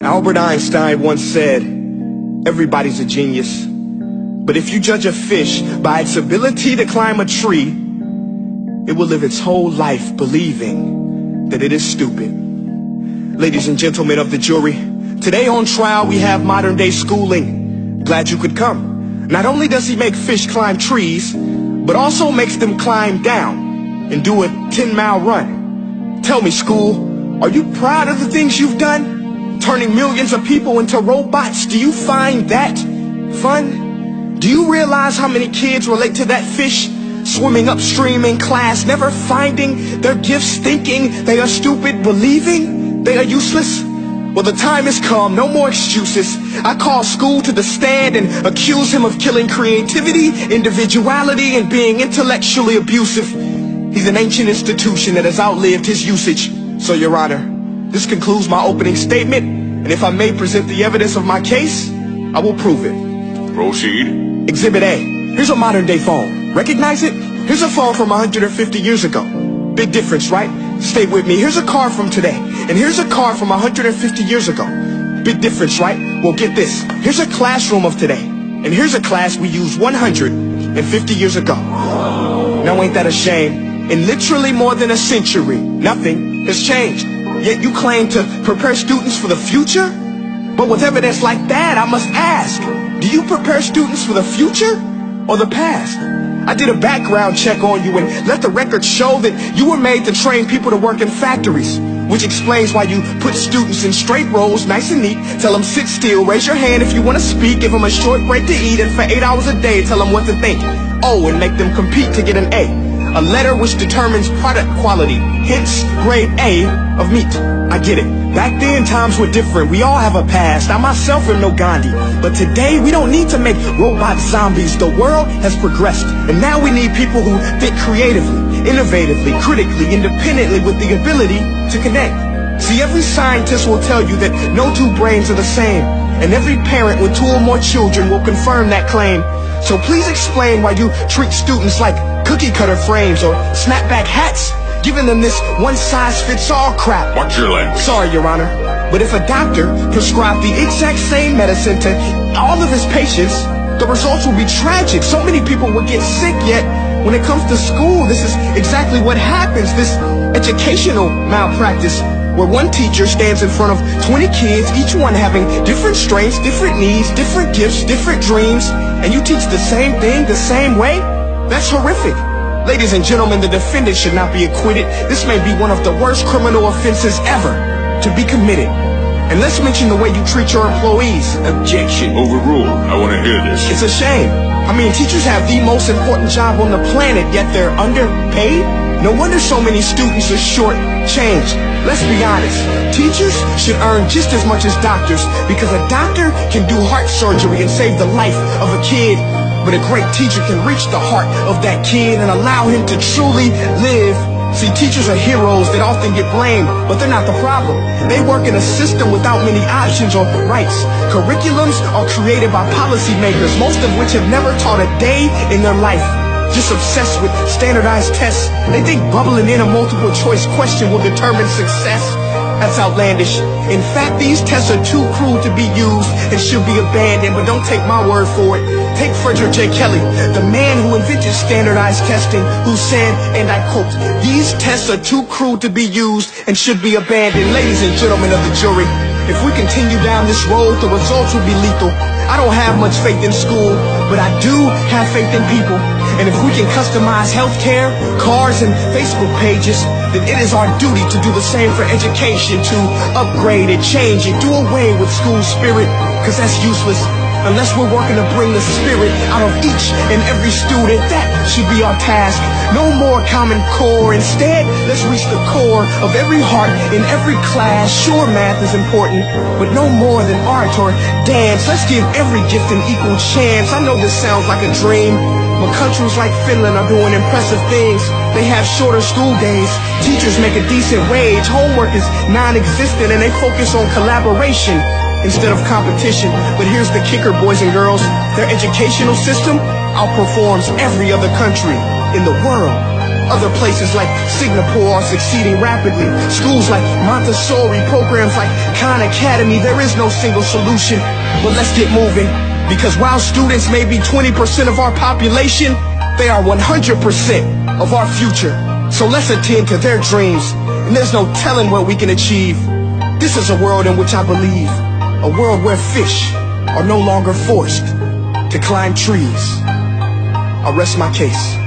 Albert Einstein once said, everybody's a genius. But if you judge a fish by its ability to climb a tree, it will live its whole life believing that it is stupid. Ladies and gentlemen of the jury, today on trial we have modern day schooling. Glad you could come. Not only does he make fish climb trees, but also makes them climb down and do a 10-mile run. Tell me, school, are you proud of the things you've done? Turning millions of people into robots, do you find that fun? Do you realize how many kids relate to that fish swimming upstream in class, never finding their gifts, thinking they are stupid, believing they are useless? Well, the time has come, no more excuses. I call school to the stand and accuse him of killing creativity, individuality, and being intellectually abusive. He's an ancient institution that has outlived his usage. So, Your Honor, this concludes my opening statement, and if I may present the evidence of my case, I will prove it. Proceed. Exhibit A. Here's a modern day phone. Recognize it? Here's a phone from 150 years ago. Big difference, right? Stay with me. Here's a car from today, and here's a car from 150 years ago. Big difference, right? Well, get this. Here's a classroom of today, and here's a class we used 150 years ago. Now ain't that a shame? In literally more than a century, nothing has changed. Yet you claim to prepare students for the future? But with evidence like that, I must ask, do you prepare students for the future or the past? I did a background check on you and let the record show that you were made to train people to work in factories, which explains why you put students in straight rows, nice and neat, tell them sit still, raise your hand if you want to speak, give them a short break to eat, and for 8 hours a day tell them what to think. Oh, and make them compete to get an A. A letter which determines product quality, hence grade A of meat. I get it. Back then, times were different. We all have a past. I myself am no Gandhi. But today, we don't need to make robot zombies. The world has progressed. And now we need people who think creatively, innovatively, critically, independently, with the ability to connect. See, every scientist will tell you that no two brains are the same. And every parent with 2 or more children will confirm that claim. So please explain why you treat students like cookie cutter frames or snapback hats, giving them this one-size-fits-all crap. Watch your language. Sorry, Your Honor, but if a doctor prescribed the exact same medicine to all of his patients, the results will be tragic. So many people will get sick, yet when it comes to school, this is exactly what happens. This educational malpractice, where one teacher stands in front of 20 kids, each one having different strengths, different needs, different gifts, different dreams, and you teach the same thing the same way? That's horrific. Ladies and gentlemen, the defendant should not be acquitted. This may be one of the worst criminal offenses ever to be committed. And let's mention the way you treat your employees. Objection. Overruled. I want to hear this. It's a shame. I mean, teachers have the most important job on the planet, yet they're underpaid? No wonder so many students are short-changed. Let's be honest. Teachers should earn just as much as doctors, because a doctor can do heart surgery and save the life of a kid. But a great teacher can reach the heart of that kid and allow him to truly live. See, teachers are heroes that often get blamed, but they're not the problem. They work in a system without many options or rights. Curriculums are created by policymakers, most of which have never taught a day in their life. Just obsessed with standardized tests. They think bubbling in a multiple choice question will determine success. That's outlandish. In fact, these tests are too cruel to be used and should be abandoned, but don't take my word for it. Take Frederick J. Kelly, the man who invented standardized testing, who said, and I quote, "These tests are too cruel to be used and should be abandoned." Ladies and gentlemen of the jury, if we continue down this road, the results will be lethal. I don't have much faith in school, but I do have faith in people. And if we can customize healthcare, cars, and Facebook pages, then it is our duty to do the same for education, to upgrade it, change it, do away with school spirit, because that's useless. Unless we're working to bring the spirit out of each and every student, that should be our task. No more Common Core. Instead, let's reach the core of every heart in every class. Sure, math is important, but no more than art or dance. Let's give every gift an equal chance. I know this sounds like a dream, but countries like Finland are doing impressive things. They have shorter school days. Teachers make a decent wage. Homework is non-existent, and they focus on collaboration instead of competition. But here's the kicker, boys and girls. Their educational system outperforms every other country in the world. Other places like Singapore are succeeding rapidly. Schools like Montessori, programs like Khan Academy. There is no single solution, but let's get moving. Because while students may be 20% of our population, they are 100% of our future. So let's attend to their dreams, and there's no telling what we can achieve. This is a world in which I believe, a world where fish are no longer forced to climb trees. I rest my case.